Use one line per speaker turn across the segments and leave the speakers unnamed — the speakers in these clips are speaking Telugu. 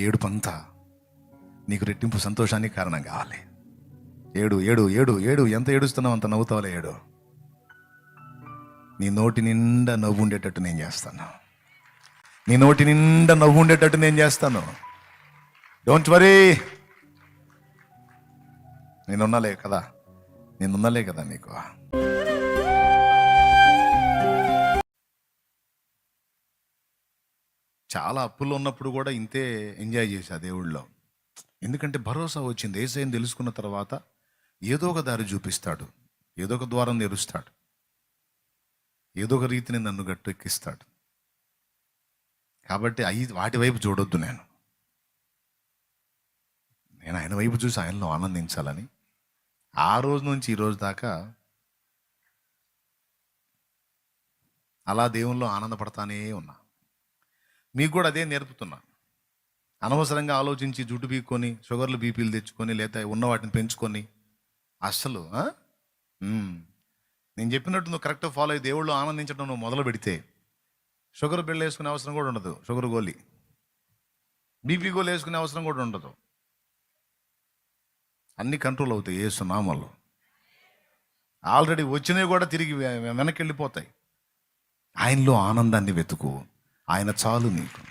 ఏడుపంతా నీకు రెట్టింపు సంతోషానికి కారణం కావాలి. ఏడు ఏడు ఏడు ఏడు, ఎంత ఏడుస్తున్నావు అంత నవ్వుతావులే. ఏడు, నీ నోటి నిండా నవ్వు ఉండేటట్టు నేను చేస్తాను. నీ నోటి నిండా నవ్వు ఉండేటట్టు నేను చేస్తాను. డోంట్ వరీ, నేనున్నాలే కదా, నేనున్నాలే కదా నీకు. చాలా అప్పుల్లో ఉన్నప్పుడు కూడా ఇంతే ఎంజాయ్ చేశా దేవుళ్ళలో. ఎందుకంటే భరోసా వచ్చింది. యేసయ్యని తెలుసుకున్న తర్వాత ఏదో ఒక దారి చూపిస్తాడు, ఏదో ఒక ద్వారం తెరుస్తాడు, ఏదో ఒక రీతిని నన్ను గట్టెక్కిస్తాడు. కాబట్టి వాటి వైపు చూడొద్దు. నేను ఆయన వైపు చూసి ఆయనలో ఆనందించాలని ఆ రోజు నుంచి ఈ రోజు దాకా అలా దేవుల్లో ఆనందపడతానే ఉన్నా. మీకు కూడా అదే నేర్పుతున్నా. అనవసరంగా ఆలోచించి జుట్టు పీక్కొని షుగర్లు బీపీలు తెచ్చుకొని లేదా ఉన్న వాటిని పెంచుకొని అస్సలు నేను చెప్పినట్టు నువ్వు కరెక్ట్గా ఫాలో అయ్యి దేవుళ్ళు ఆనందించడం నువ్వు మొదలు పెడితే షుగర్ బిళ్ళ వేసుకునే అవసరం కూడా ఉండదు. షుగర్ గోళీ, బీపీ గోళీ వేసుకునే అవసరం కూడా ఉండదు. అన్నీ కంట్రోల్ అవుతాయి యేసు నామములో. ఆల్రెడీ వచ్చినవి కూడా తిరిగి వెనక్కి వెళ్ళిపోతాయి. ఆయనలో ఆనందాన్ని వెతుకు, ఆయన చాలు నీకు.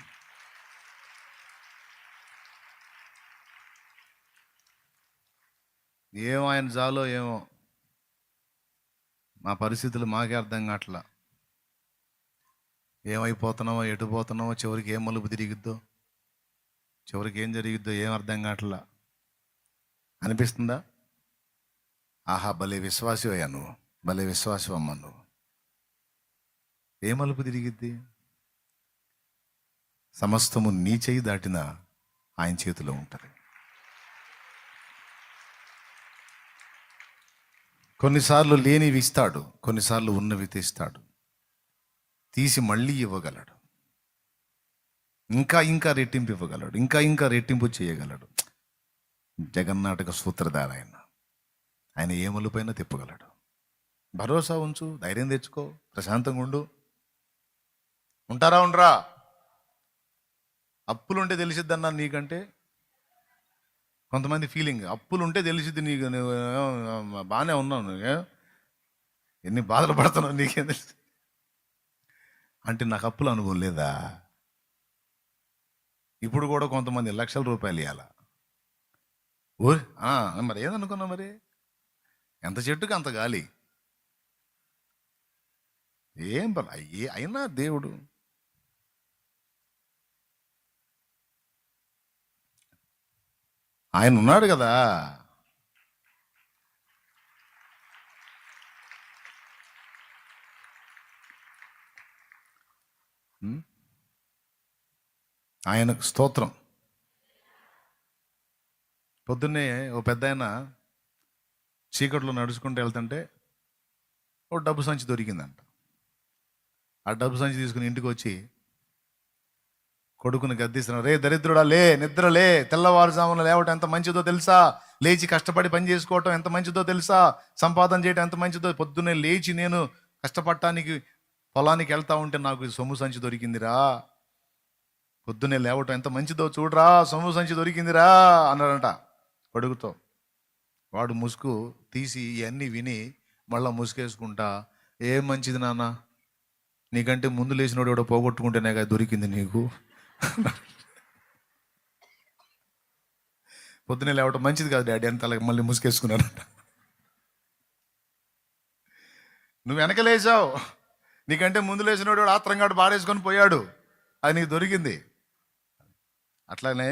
ఏమో ఆయన చాలో ఏమో, మా పరిస్థితులు మాకే అర్థం కావట్లా. ఏమైపోతున్నామో, ఎటు పోతున్నామో, చివరికి ఏం మలుపు తిరిగిద్దో, చివరికి ఏం జరిగిద్దో ఏం అర్థం కావట్లా అనిపిస్తుందా? ఆహా, భలే విశ్వాసి అయ్యా నువ్వు, భలే విశ్వాసి అమ్మ నువ్వు. ఏ మలుపు తిరిగిద్ది? సమస్తము నీ చేయి దాటిన ఆయన చేతిలో ఉంటుంది. కొన్నిసార్లు లేనివి ఇస్తాడు, కొన్నిసార్లు ఉన్నవి తీస్తాడు, తీసి మళ్ళీ ఇవ్వగలడు. ఇంకా ఇంకా రెట్టింపు ఇవ్వగలడు, ఇంకా ఇంకా రెట్టింపు చేయగలడు. జగన్నాటక సూత్రధార ఆయన ఏ మలుపైనా తిప్పగలడు. భరోసా ఉంచు, ధైర్యం తెచ్చుకో, ప్రశాంతంగా ఉండు. ఉంటారా ఉండరా? అప్పులుంటే తెలిసిద్దన్నా నీకంటే కొంతమంది ఫీలింగ్, అప్పులుంటే తెలిసిద్ది నీకు, బాగానే ఉన్నావు, నువ్వు ఎన్ని బాధలు పడుతున్నావు నీకేం తెలుసు అంటే. నాకు అప్పులు అనుభవం లేదా? ఇప్పుడు కూడా కొంతమంది లక్షల రూపాయలు ఇవ్వాలా. మరి ఏదనుకున్నా, మరి ఎంత చెట్టుకి అంత గాలి. ఏం అయినా దేవుడు ఆయన ఉన్నాడు కదా. ఆయనకు స్తోత్రం. పొద్దున్నే ఓ పెద్ద ఆయన చీకట్లో నడుచుకుంటూ వెళ్తుంటే ఓ డబ్బు సంచి దొరికిందంట. ఆ డబ్బు సంచి తీసుకుని ఇంటికి వచ్చి కొడుకుని గద్దిస్తున్నాడు. రే దరిద్రుడా, లే, నిద్రలే, తెల్లవారుజామున లేవటం ఎంత మంచిదో తెలుసా? లేచి కష్టపడి పని చేసుకోవటం ఎంత మంచిదో తెలుసా? సంపాదన చేయటం ఎంత మంచిదో. పొద్దున్నే లేచి నేను కష్టపడటానికి పొలానికి వెళ్తా ఉంటే నాకు సొమ్ము సంచి దొరికిందిరా. పొద్దున్నే లేవటం ఎంత మంచిదో చూడరా, సొమ్ము సంచి దొరికిందిరా అన్నాడంట కొడుకుతో. వాడు ముసుగు తీసి ఇవన్నీ విని మళ్ళీ ముసుగేసుకుంటా, ఏం మంచిది నాన్న, నీకంటే ముందు లేచినోడు ఎవడో పోగొట్టుకుంటేనే కదా దొరికింది నీకు. పొద్దునే లేవటం మంచిది కాదు డాడీ అంత మళ్ళీ ముసుగేసుకున్నాడంట. నువ్వు వెనకలేసావు, నీకంటే ముందు లేచినోడు ఆత్రంగాడు బాడేసుకొని పోయాడు, అది నీకు దొరికింది. అట్లానే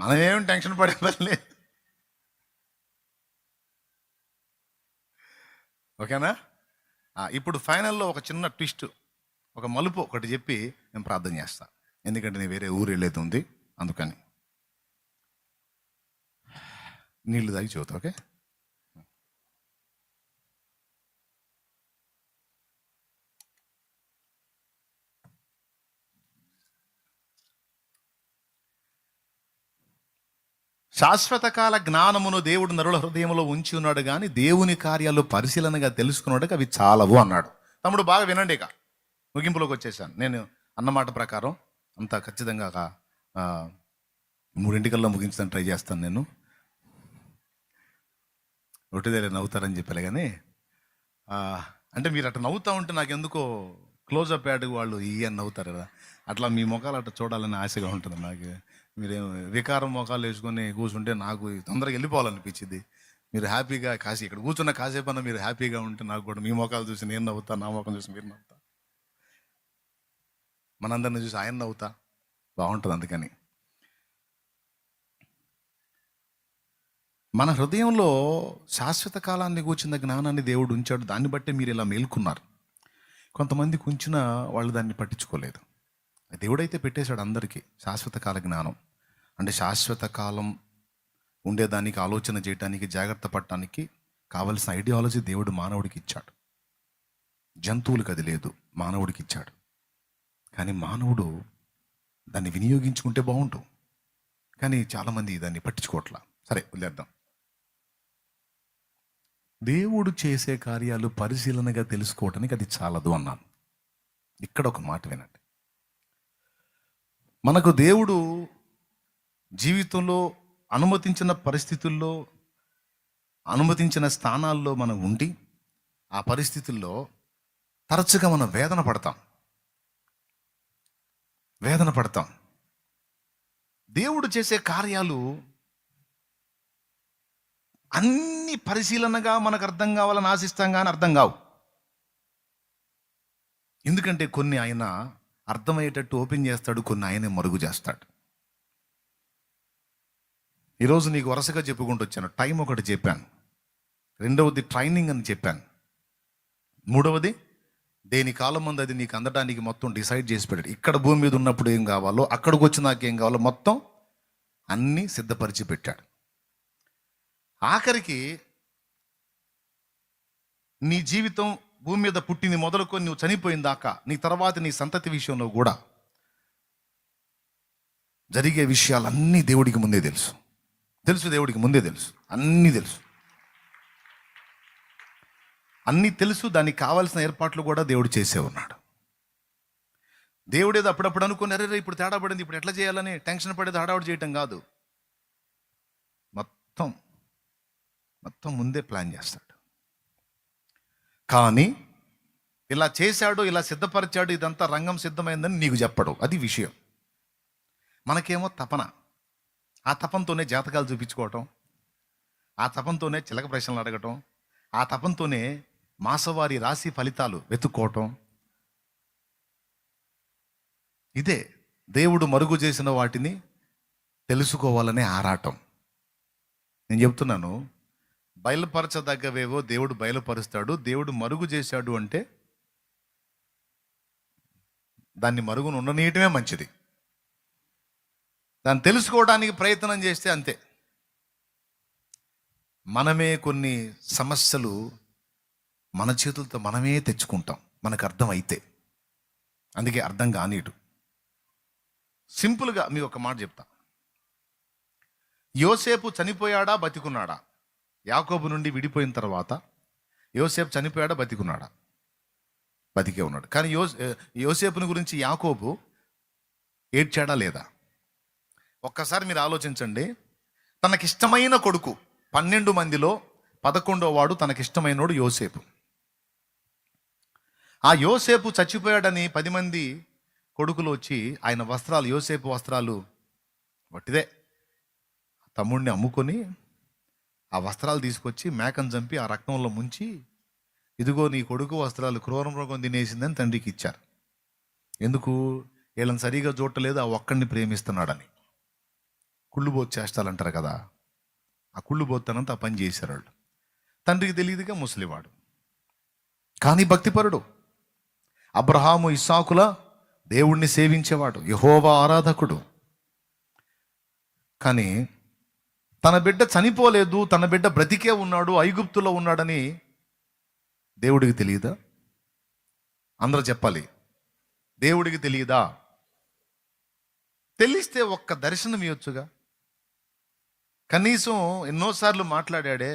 మనమేం టెన్షన్ పడే పని. ఓకేనా? ఇప్పుడు ఫైనల్లో ఒక చిన్న ట్విస్ట్, ఒక మలుపు ఒకటి చెప్పి నేను ప్రార్థన చేస్తా. ఎందుకంటే నేను వేరే ఊరు వెళ్ళేది ఉంది, అందుకని నీళ్ళు తాగి చూద్దాం. ఓకే? శాశ్వత కాల జ్ఞానమును దేవుడు నరుల హృదయంలో ఉంచి ఉన్నాడు, కానీ దేవుని కార్యాలు పరిశీలనగా తెలుసుకున్నాడు అవి చాలవు అన్నాడు. తమ్ముడు బాగా వినండి, ఇక ముగింపులోకి వచ్చేసాను. నేను అన్నమాట ప్రకారం అంతా ఖచ్చితంగా ఆ, 3 ముగించడానికి ట్రై చేస్తాను నేను. ఒకటిదే నవ్వుతారని చెప్పారు కానీ ఆ, అంటే మీరు అట్లా నవ్వుతూ ఉంటే నాకు ఎందుకో క్లోజప్ యాడ్ వాళ్ళు అని నవ్వుతారు కదా, అట్లా మీ ముఖాలు అట్లా చూడాలని ఆశగా ఉంటుంది నాకు. మీరేం వికారం ముఖాలు వేసుకొని కూర్చుంటే నాకు తొందరగా వెళ్ళిపోవాలనిపించింది. మీరు హ్యాపీగా ఇక్కడ కూర్చున్న కాసేపు అన్న మీరు హ్యాపీగా ఉంటే నాకు కూడా మీ ముఖాలు చూసి నేను నవ్వుతా, నా ముఖం చూసి మీరు నవ్వుతా, మనందరిని చూసి ఆయన నవ్వుతా, బాగుంటుంది. అందుకని మన హృదయంలో శాశ్వత కాలాన్ని కూర్చున్న జ్ఞానాన్ని దేవుడు ఉంచాడు. దాన్ని బట్టే మీరు ఇలా మేల్కున్నారు. కొంతమంది ఉంచిన వాళ్ళు దాన్ని పట్టించుకోలేదు. దేవుడైతే పెట్టేశాడు అందరికీ శాశ్వత కాల జ్ఞానం. అంటే శాశ్వత కాలం ఉండేదానికి ఆలోచన చేయడానికి, జాగ్రత్త పడటానికి కావలసిన ఐడియాలజీ దేవుడు మానవుడికి ఇచ్చాడు. జంతువులకు అది లేదు, మానవుడికి ఇచ్చాడు. కానీ మానవుడు దాన్ని వినియోగించుకుంటే బాగుంటుంది. కానీ చాలామంది దాన్ని పట్టించుకోవట్లా. సరే, వదిలేద్దాం. దేవుడు చేసే కార్యాలు పరిశీలనగా తెలుసుకోవటానికి అది చాలదు అన్నాను. ఇక్కడ ఒక మాట వినండి. మనకు దేవుడు జీవితంలో అనుమతించిన పరిస్థితుల్లో, అనుమతించిన స్థానాల్లో మనం ఉండి ఆ పరిస్థితుల్లో తరచుగా మనం వేదన పడతాం. దేవుడు చేసే కార్యాలు అన్ని పరిశీలనగా మనకు అర్థం కావాలని ఆశిస్తాం కానీ అర్థం కావు. ఎందుకంటే కొన్ని ఆయన అర్థమయ్యేటట్టు ఓపెన్ చేస్తాడు, కొన్ని ఆయనే మరుగు చేస్తాడు. ఈరోజు నీకు వరుసగా చెప్పుకుంటూ వచ్చాను. టైం ఒకటి చెప్పాను, రెండవది ట్రైనింగ్ అని చెప్పాను, మూడవది దేని కాలం ముందు అది నీకు అందడానికి మొత్తం డిసైడ్ చేసి పెట్టాడు. ఇక్కడ భూమి మీద ఉన్నప్పుడు ఏం కావాలో, అక్కడికి వచ్చి నాకేం కావాలో మొత్తం అన్నీ సిద్ధపరిచి పెట్టాడు. ఆఖరికి నీ జీవితం భూమి మీద పుట్టింది మొదలుకొని నువ్వు చనిపోయిన దాకా, నీ తర్వాత నీ సంతతి విషయంలో కూడా జరిగే విషయాలన్నీ దేవుడికి ముందే తెలుసు. దేవుడికి ముందే తెలుసు, అన్నీ తెలుసు. దానికి కావాల్సిన ఏర్పాట్లు కూడా దేవుడు చేసే ఉన్నాడు. దేవుడేదో అప్పుడప్పుడు అనుకుని అరే ఇప్పుడు తేడా పడింది, ఇప్పుడు ఎట్లా చేయాలని టెన్షన్ పడేది హడావుడి చేయటం కాదు. మొత్తం ముందే ప్లాన్ చేస్తాడు. కానీ ఇలా చేశాడు, ఇలా సిద్ధపరిచాడు, ఇదంతా రంగం సిద్ధమైందని నీకు చెప్పడు. అది విషయం. మనకేమో తపన. ఆ తపంతోనే జాతకాలు చూపించుకోవటం, ఆ తపంతోనే చిలక ప్రశ్నలు అడగటం, ఆ తపంతోనే మాసవారి రాశి ఫలితాలు వెతుక్కోవటం. ఇదే దేవుడు మరుగు చేసిన వాటిని తెలుసుకోవాలనే ఆరాటం. నేను చెప్తున్నాను, బయలుపరచదగ్గవేవో దేవుడు బయలుపరుస్తాడు. దేవుడు మరుగు చేశాడు అంటే దాన్ని మరుగును ఉండనీయటమే మంచిది. దాన్ని తెలుసుకోవడానికి ప్రయత్నం చేస్తే అంతే. మనమే కొన్ని సమస్యలు మన చేతులతో మనమే తెచ్చుకుంటాం, మనకు అర్థం అయితే. అందుకే అర్థం కానీటు. సింపుల్గా మీ ఒక మాట చెప్తా. యోసేపు చనిపోయాడా బతికున్నాడా? యాకోబు నుండి విడిపోయిన తర్వాత యోసేపు చనిపోయాడా బతికున్నాడా? బతికే ఉన్నాడు. కానీ యోసేపుని గురించి యాకోబు ఏడ్చాడా లేదా? ఒక్కసారి మీరు ఆలోచించండి. తనకిష్టమైన కొడుకు, 12 మందిలో 11వ వాడు తనకిష్టమైనోడు యోసేపు. ఆ యోసేపు చచ్చిపోయాడని 10 మంది కొడుకులు వచ్చి ఆయన వస్త్రాలు, యోసేపు వస్త్రాలు వట్టిదే, తమ్ముడిని అమ్ముకొని ఆ వస్త్రాలు తీసుకొచ్చి మేకను చంపి ఆ రక్తంలో ముంచి, ఇదిగో నీ కొడుకు వస్త్రాలు క్రూర మృగం తినేసిందని తండ్రికి ఇచ్చారు. ఎందుకు? వీళ్ళని సరిగా చూడలేదు, ఆ ఒక్కడిని ప్రేమిస్తున్నాడని. కుళ్ళుబోతు చేస్తాలంటారు కదా, ఆ కుళ్ళుబోతనంత ఆ పని చేశారు వాళ్ళు. తండ్రికి తెలియదుగా, ముసలివాడు కానీ భక్తిపరుడు. అబ్రహాము ఇస్సాకుల దేవుణ్ణి సేవించేవాడు, యెహోవా ఆరాధకుడు. కానీ తన బిడ్డ చనిపోలేదు, తన బిడ్డ బ్రతికే ఉన్నాడు, ఐగుప్తులో ఉన్నాడని దేవుడికి తెలియదా? అందరూ చెప్పాలి, దేవుడికి తెలియదా? తెలిస్తే ఒక్క దర్శనం ఇవ్వచ్చుగా. కనీసం ఎన్నోసార్లు మాట్లాడాడే,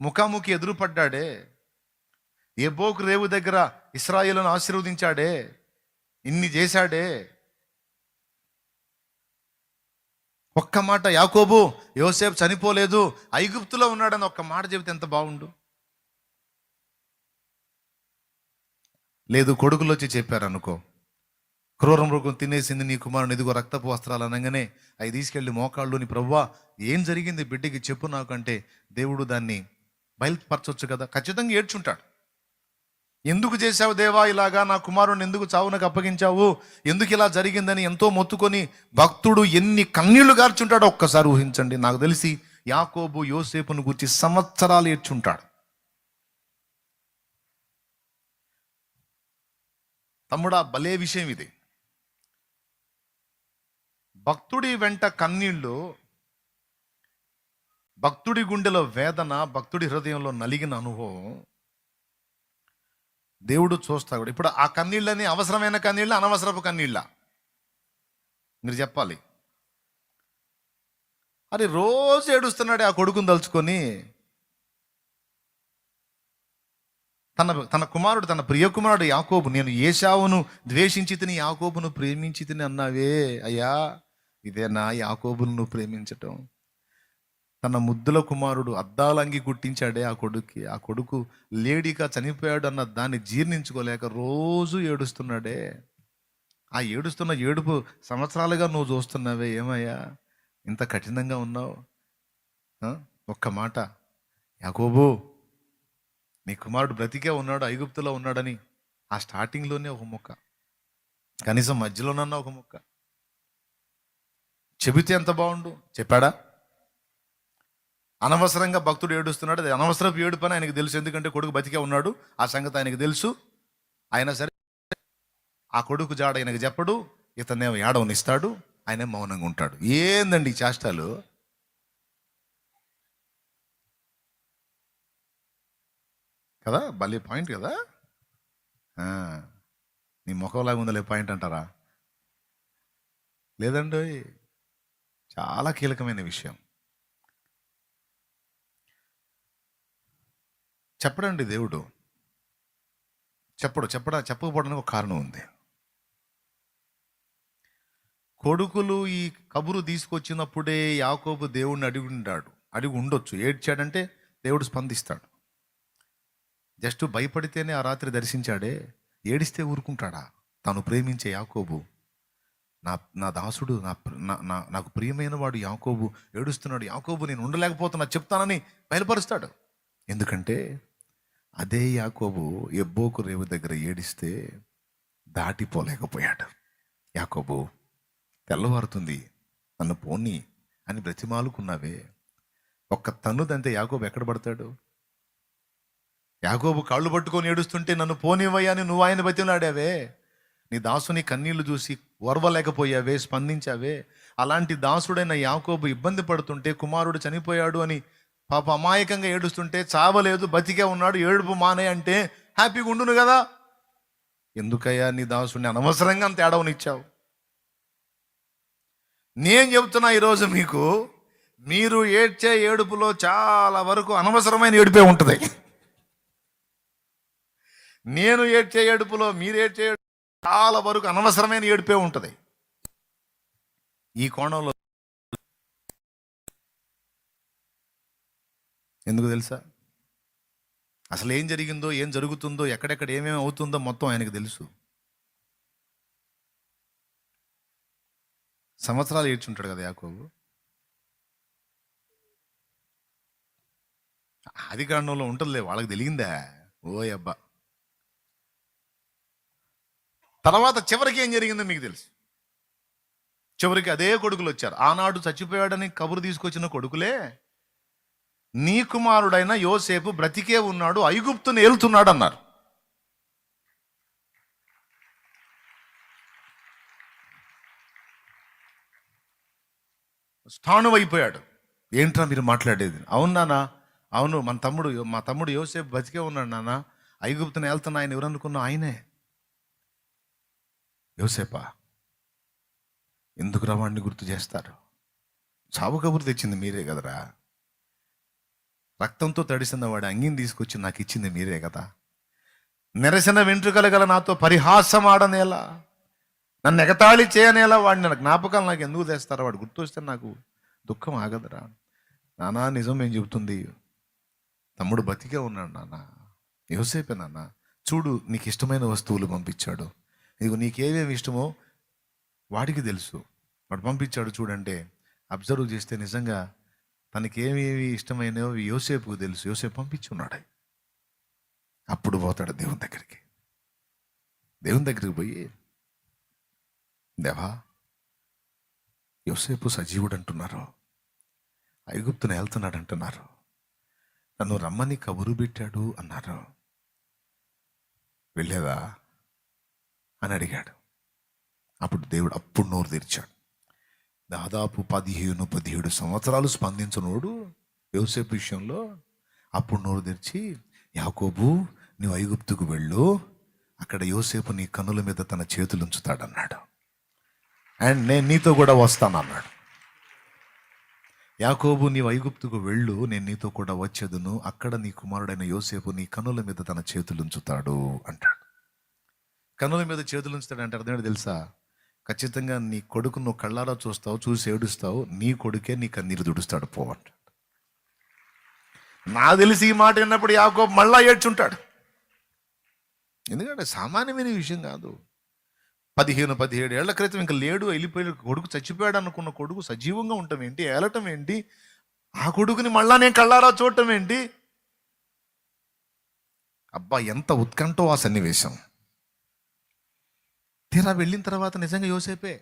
ముఖాముఖి ఎదురుపడ్డాడే, ఎబ్బోకు రేవు దగ్గర ఇశ్రాయేలును ఆశీర్వదించాడే, ఇన్ని చేశాడే. ఒక్క మాట, యాకోబు యోసేపు చనిపోలేదు, ఐగుప్తులో ఉన్నాడని ఒక్క మాట చెబితే ఎంత బాగుండు. లేదు, కొడుకులు వచ్చి చెప్పారనుకో, క్రూర మృగం తినేసింది నీ కుమారుని, ఇదిగో రక్తపు వస్త్రాలు అనగానే అవి తీసుకెళ్ళి మోకాళ్ళుని, ప్రవ్వా ఏం జరిగింది బిడ్డకి చెప్పు నాకు అంటే, దేవుడు దాన్ని బయలుపరచొచ్చు కదా. ఖచ్చితంగా ఏడ్చుంటాడు. ఎందుకు చేశావు దేవా ఇలాగా, నా కుమారుని ఎందుకు చావునకు అప్పగించావు, ఎందుకు ఇలా జరిగిందని ఎంతో మొత్తుకొని భక్తుడు ఎన్ని కన్నీళ్లు గార్చుంటాడో ఒక్కసారి ఊహించండి. నాకు తెలిసి యాకోబు యోసేపును గురించి సంవత్సరాలు ఏడ్చుంటాడు. తమ్ముడా, భలే విషయం ఇది. భక్తుడి వెంట కన్నీళ్ళు, భక్తుడి గుండెలో వేదన, భక్తుడి హృదయంలో నలిగిన అనుభవం దేవుడు చూస్తాడు. ఇప్పుడు ఆ కన్నీళ్ళని అవసరమైన కన్నీళ్ళ, అనవసరపు కన్నీళ్ళ? మీరు చెప్పాలి. అది రోజు ఏడుస్తున్నాడే ఆ కొడుకుని తలుచుకొని. తన కుమారుడు, తన ప్రియ కుమారుడు యాకోబు, నేను ఏశావును ద్వేషించి తిని యాకోబును ప్రేమించి తిని అన్నావే అయ్యా, ఇదేనా యాకోబును నువ్వు ప్రేమించటం? తన ముద్దుల కుమారుడు అద్దాలంగి కుట్టించాడే ఆ కొడుక్కి, ఆ కొడుకు లేడిగా చనిపోయాడు అన్న దాన్ని జీర్ణించుకోలేక రోజు ఏడుస్తున్నాడే. ఆ ఏడుస్తున్న ఏడుపు సంవత్సరాలుగా నువ్వు చూస్తున్నావే, ఏమయ్యా ఇంత కఠినంగా ఉన్నావు? ఒక్క మాట, యాకోబు నీ కుమారుడు బ్రతికే ఉన్నాడు, ఐగుప్తులో ఉన్నాడని ఆ స్టార్టింగ్లోనే ఒక ముక్క, కనీసం మధ్యలోనన్నా ఒక ముక్క చెబితే ఎంత బాగుండు. చెప్పాడా? అనవసరంగా భక్తుడు ఏడుస్తున్నాడు. అది అనవసరపు ఏడు పని ఆయనకు తెలుసు, ఎందుకంటే కొడుకు బతికే ఉన్నాడు, ఆ సంగతి ఆయనకు తెలుసు. అయినా సరే ఆ కొడుకు జాడ ఆయనకు చెప్పడు, ఇతన్నేమో ఏడవనిస్తాడు, ఆయన మౌనంగా ఉంటాడు. ఏందండి ఈ చేష్టాలు? కదా, భలే పాయింట్ కదా. నీ ముఖంలాగా ఉందలే పాయింట్ అంటారా? లేదండి, చాలా కీలకమైన విషయం. చెప్పడండి దేవుడు, చెప్పకపోవడానికి ఒక కారణం ఉంది. కొడుకులు ఈ కబురు తీసుకొచ్చినప్పుడే యాకోబు దేవుడిని అడిగి ఉండొచ్చు. ఏడ్చాడంటే దేవుడు స్పందిస్తాడు. జస్ట్ భయపడితేనే ఆ రాత్రి దర్శించాడే, ఏడిస్తే ఊరుకుంటాడా? తాను ప్రేమించే యాకోబు, నా దాసుడు, నాకు ప్రియమైన వాడు యాకోబు ఏడుస్తున్నాడు, యాకోబు నేను ఉండలేకపోతున్నా చెప్తానని బయలుపరుస్తాడు. ఎందుకంటే అదే యాకోబు ఎబ్బోకు రేవు దగ్గర ఏడిస్తే దాటిపోలేకపోయాడు. యాకోబు తెల్లవారుతుంది, నన్ను పోని అని బ్రతిమాలుకున్నావే, ఒక్క తన్నుదంతే యాకోబు ఎక్కడ పడతాడు? యాకోబు కాళ్ళు పట్టుకొని ఏడుస్తుంటే నన్ను పోనివయ్యా అని నువ్వు ఆయన బతిలాడావే. నీ దాసుని కన్నీళ్లు చూసి ఓర్వలేకపోయావే, స్పందించావే. అలాంటి దాసుడైన యాకోబు ఇబ్బంది పడుతుంటే, కుమారుడు చనిపోయాడు అని పాప అమాయకంగా ఏడుస్తుంటే, చావలేదు బతికే ఉన్నాడు ఏడుపు మానే అంటే హ్యాపీగా ఉండును కదా. ఎందుకయ్యా నీ దాసుని అనవసరంగా అంత ఏడవనిచ్చావు? నేను చెబుతున్నా ఈరోజు మీకు, మీరు ఏడ్చే ఏడుపులో చాలా వరకు అనవసరమైన ఏడుపే ఉంటుంది. నేను ఏడ్చే ఏడుపులో మీరు ఏడ్చే చాలా వరకు అనవసరమైన ఏడుపే ఉంటుంది. ఈ కోణంలో ఎందుకు తెలుసా? అసలు ఏం జరిగిందో, ఏం జరుగుతుందో, ఎక్కడెక్కడ ఏమేమి అవుతుందో మొత్తం ఆయనకు తెలుసు. సంవత్సరాలు ఏడ్చుంటాడు కదా యాకోబు. ఆది కాండంలో ఉంటుందిలే, వాళ్ళకి తెలియందా? ఓ అబ్బా. తర్వాత చివరికి ఏం జరిగిందో మీకు తెలుసు. చివరికి అదే కొడుకులు వచ్చారు. ఆనాడు చచ్చిపోయాడని కబురు తీసుకొచ్చిన కొడుకులే, నీ కుమారుడైన యోసేపు బ్రతికే ఉన్నాడు, ఐగుప్తుని ఏలుతున్నాడు అన్నారు. స్థాణువైపోయాడు. ఏంట్రా మీరు మాట్లాడేది? అవును నాన్న, అవును మా తమ్ముడు యోసేపు బతికే ఉన్నాడు నాన్న, ఐగుప్తుని ఏలుతున్న ఆయన ఎవరనుకున్నా? ఆయనే. యోసేపా, ఎందుకు వాడిని గుర్తు చేస్తారు? చావు కబురు తెచ్చింది మీరే కదరా. రక్తంతో తడిసిన వాడి అంగిని తీసుకొచ్చి నాకు ఇచ్చింది మీరే కదా. నెరసిన వెంట్రుకలు గల నాతో పరిహాసం ఆడనేలా, నన్ను ఎగతాళి చేయనేలా వాడిని నా జ్ఞాపకాలు నాకు ఎందుకు తెస్తారో, వాడు గుర్తొస్తే నాకు దుఃఖం ఆగదురా. నానా నిజం ఏం చెబుతుంది, తమ్ముడు బతికే ఉన్నాడు నాన్న, యోసేపే నాన్న. చూడు నీకు ఇష్టమైన వస్తువులు పంపించాడు, ఇదిగో నీకేమేమి ఇష్టమో వాడికి తెలుసు, వాడు పంపించాడు చూడంటే అబ్జర్వ్ చేస్తే నిజంగా తనకి ఏమేమి ఇష్టమైనవో యోసేపుకు తెలుసు. యోసేపు పంపించున్నాడు. అప్పుడు పోతాడు దేవుని దగ్గరికి. దేవుని దగ్గరికి పోయి, దేవా యోసేపు సజీవుడు అంటున్నారు, ఐగుప్తును వెళ్తున్నాడు అంటున్నారు, నన్ను రమ్మని కబురు పెట్టాడు అన్నారు, వెళ్ళేదా అని అడిగాడు. అప్పుడు దేవుడు అప్పుడు నోరు తెరిచాడు. దాదాపు 17 సంవత్సరాలు స్పందించినోడు యోసేపు విషయంలో అప్పుడు నోరు తెరిచి, యాకోబు నువ్వు ఐగుప్తుకు వెళ్ళు, అక్కడ యోసేపు నీ కన్నుల మీద తన చేతులు ఉంచుతాడన్నాడు, అండ్ నేను నీతో కూడా వస్తానన్నాడు. యాకోబు నీవు ఐగుప్తుకు వెళ్ళు, నేను నీతో కూడా వచ్చేదును, అక్కడ నీ కుమారుడైన యోసేపు నీ కన్నుల మీద తన చేతులు ఉంచుతాడు అంటాడు. కన్నుల మీద చేతులు ఉంచుతాడు అంటే అర్థం ఏంటో తెలుసా? ఖచ్చితంగా నీ కొడుకు నువ్వు కళ్ళారా చూస్తావు, చూసి ఏడుస్తావు, నీ కొడుకే నీ కన్నీరు తుడుస్తాడు పో అంటాడు. నా తెలిసి ఈ మాట విన్నప్పుడు యాకోబు మళ్ళా ఏడ్చుంటాడు. ఎందుకంటే సామాన్యమైన విషయం కాదు. 17 ఏళ్ల క్రితం ఇంకా లేడు, వెళ్ళిపోయి కొడుకు చచ్చిపోయాడు అనుకున్న కొడుకు సజీవంగా ఉండటం ఏంటి, ఏలటం ఏంటి, ఆ కొడుకుని మళ్ళా నేను కళ్ళారా చూడటం ఏంటి. అబ్బా ఎంత ఉత్కంఠో ఆ సన్నివేశం. తీరా వెళ్ళిన తర్వాత నిజంగా యోసేపే.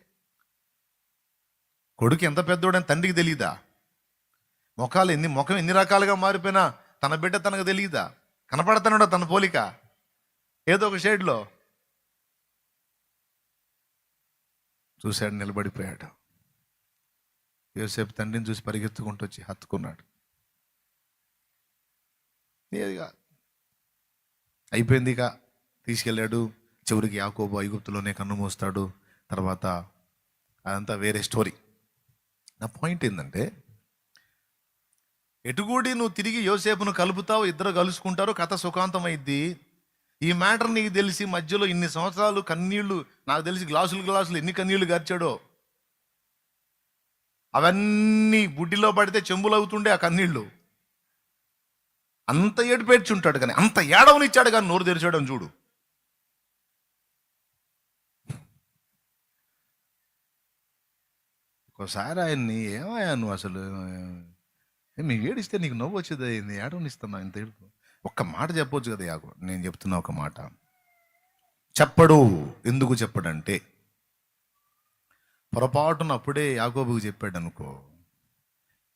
కొడుకు ఎంత పెద్దోడని తండ్రికి తెలియదా? ముఖం ఎన్ని రకాలుగా మారిపోయినా తన బిడ్డ తనకు తెలియదా? కనపడతానుడా తన పోలిక ఏదో ఒక షేడ్లో. చూశాడు, నిలబడిపోయాడు. యోసేపు తండ్రిని చూసి పరిగెత్తుకుంటూ వచ్చి హత్తుకున్నాడు. అయిపోయింది, ఇక తీసుకెళ్ళాడు. చివరికి యాకోబు ఐగుప్తులోనే కన్ను మూస్తాడు. తర్వాత అదంతా వేరే స్టోరీ. నా పాయింట్ ఏంటంటే, ఎటుగూడి నువ్వు తిరిగి యోసేపును కలుపుతావు, ఇద్దరు కలుసుకుంటారు, కథ సుఖాంతమైద్ది. ఈ మ్యాటర్ నీకు తెలిసి మధ్యలో ఇన్ని సంవత్సరాలు కన్నీళ్లు, నాకు తెలిసి గ్లాసులు ఎన్ని కన్నీళ్లు గార్చాడో, అవన్నీ బుడ్డిలో పడితే చెంబులు అవుతుండే ఆ కన్నీళ్లు. అంత ఏడు పేర్చుంటాడు, కానీ అంత ఏడవనిచ్చాడు కానీ నోరు తెరిచాడని చూడు. ఒకసారి ఆయన్ని, ఏమయ్యా నువ్వు అసలు మీ ఏడిస్తే నీకు నవ్వు వచ్చేది, అయింది ఏడవనిస్తున్నా ఇంత ఏడుపు, ఒక్క మాట చెప్పొచ్చు కదా యాకో. నేను చెప్తున్నా ఒక మాట. చెప్పడు. ఎందుకు చెప్పడంటే, పొరపాటున అప్పుడే యాకోబుకు చెప్పాడు అనుకో,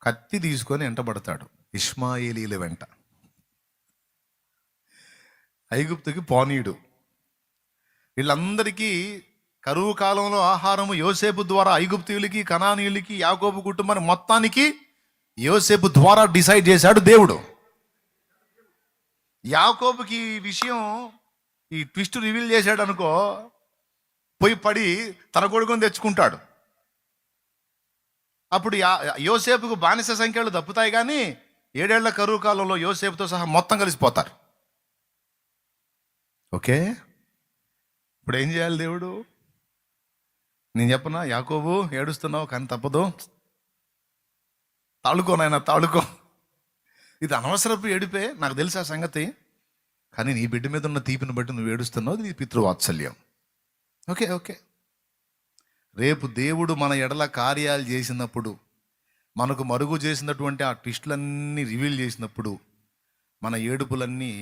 కత్తి తీసుకొని వెంటబడతాడు ఇష్మాయేలీల వెంట, ఐగుప్తుకి పోనీయుడు. వీళ్ళందరికీ కరువు కాలంలో ఆహారము యోసేపు ద్వారా ఐగుప్తీయులకి, కనానీయులకి, యాకోబు కుటుంబాన్ని మొత్తానికి యోసేపు ద్వారా డిసైడ్ చేశాడు దేవుడు. యాకోబుకి ఈ విషయం, ఈ ట్విస్ట్ రివీల్ చేశాడు అనుకో, పోయి పడి తన కొడుకుని తెచ్చుకుంటాడు. అప్పుడు యోసేపుకు బానిస సంఖ్యలు తప్పుతాయి, కానీ 7 ఏళ్ల కరువు కాలంలో యోసేపుతో సహా మొత్తం కలిసిపోతారు. ఓకే, ఇప్పుడు ఏం చేయాలి దేవుడు? నేను చెప్పనా, యాకోబు ఏడుస్తున్నావు కానీ తప్పదు, తాళుకో నాయన తాళుకో. ఇది అనవసరపు ఏడిపే, నాకు తెలుసు ఆ సంగతి, కానీ నీ బిడ్డ మీద ఉన్న తీపిని బట్టి నువ్వు ఏడుస్తున్నావు, నీ పితృవాత్సల్యం. ఓకే. రేపు దేవుడు మన ఎడల కార్యాలు చేసినప్పుడు, మనకు మరుగు చేసినటువంటి ఆ ట్విస్టులన్నీ రివీల్ చేసినప్పుడు, మన ఏడుపులన్నీ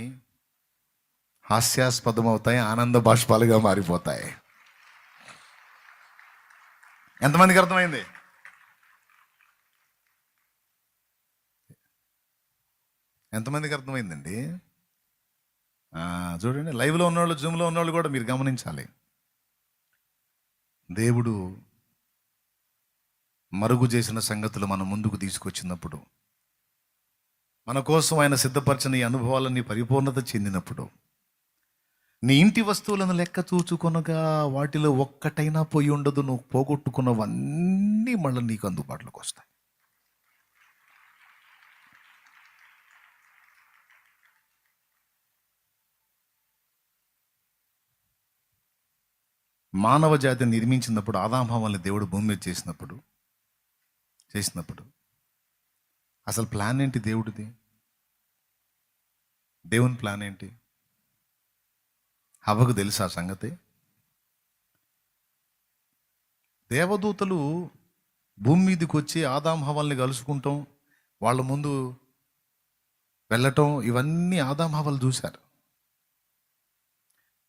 హాస్యాస్పదం అవుతాయి, ఆనంద బాష్పాలుగా మారిపోతాయి. ఎంతమందికి అర్థమైంది? ఎంతమందికి అర్థమైందండి? చూడండి, లైవ్లో ఉన్నవాళ్ళు, జూమ్లో ఉన్నవాళ్ళు కూడా మీరు గమనించాలి. దేవుడు మరుగు చేసిన సంగతులు మన ముందుకు తీసుకొచ్చినప్పుడు, మన కోసం ఆయన సిద్ధపరిచిన ఈ అనుభవాలన్నీ పరిపూర్ణత చెందినప్పుడు, నీ ఇంటి వస్తువులను లెక్క చూచుకొనగా వాటిలో ఒక్కటైనా పోయి ఉండదు, నువ్వు పోగొట్టుకున్నవన్నీ మళ్ళీ నీకు అందుబాటులోకి వస్తాయి. మానవ జాతిని నిర్మించినప్పుడు, ఆదాము హవ్వల్ని దేవుడు భూమి మీద చేసినప్పుడు అసలు ప్లాన్ ఏంటి దేవుడిది? దేవుని ప్లాన్ ఏంటి? హవ్వకు తెలుసా సంగతి? దేవదూతలు భూమి మీదకి వచ్చి ఆదాము హవ్వల్ని కలుసుకుంటాం, వాళ్ళ ముందు వెళ్ళటం, ఇవన్నీ ఆదాము హవ్వలు చూశారు.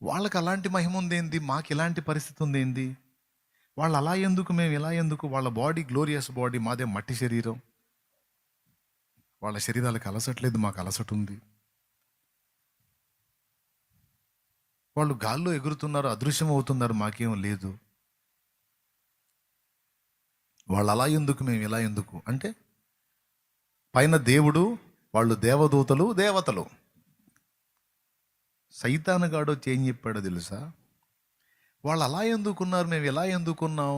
వాళ్ళకి అలాంటి మహిమ ఉందేంది, మాకు ఇలాంటి పరిస్థితి ఉందేంది? వాళ్ళు అలా ఎందుకు, మేము ఇలా ఎందుకు? వాళ్ళ బాడీ గ్లోరియస్ బాడీ, మాదే మట్టి శరీరం. వాళ్ళ శరీరాలకు అలసట్లేదు, మాకు అలసట ఉంది. వాళ్ళు గాల్లో ఎగురుతున్నారు, అదృశ్యం అవుతున్నారు, మాకేం లేదు. వాళ్ళు అలా ఎందుకు, మేము ఇలా ఎందుకు అంటే, పైన దేవుడు, వాళ్ళు దేవతలు. సైతానుగాడు ఏం చెప్పాడో తెలుసా? వాళ్ళు అలా ఎందుకున్నారు, మేము ఎలా ఎందుకున్నాం,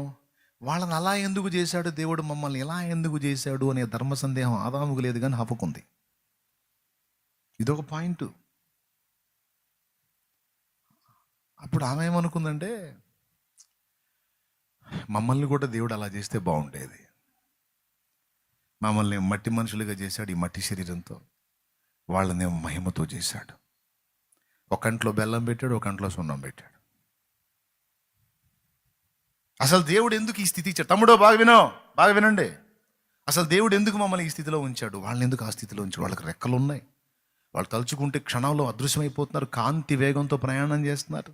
వాళ్ళని అలా ఎందుకు చేశాడు దేవుడు, మమ్మల్ని ఎలా ఎందుకు చేశాడు అనే ధర్మ సందేహం ఆదాముకు లేదు, కానీ హవ్వకుంది. ఇదొక పాయింట్. అప్పుడు ఆమె ఏమనుకుందంటే, మమ్మల్ని కూడా దేవుడు అలా చేస్తే బాగుండేది. మమ్మల్ని మట్టి మనుషులుగా చేశాడు, ఈ మట్టి శరీరంతో. వాళ్ళని మహిమతో చేశాడు. ఒక కంట్లో బెల్లం పెట్టాడు, ఒక కంట్లో సున్నం పెట్టాడు. అసలు దేవుడు ఎందుకు ఈ స్థితి ఇచ్చాడు? తమ్ముడో బాగా వినండి. అసలు దేవుడు ఎందుకు మమ్మల్ని ఈ స్థితిలో ఉంచాడు? వాళ్ళని ఎందుకు ఆ స్థితిలో ఉంచాడు? వాళ్ళకి రెక్కలు ఉన్నాయి, వాళ్ళు తలుచుకుంటే క్షణంలో అదృశ్యమైపోతున్నారు, కాంతి వేగంతో ప్రయాణం చేస్తున్నారు,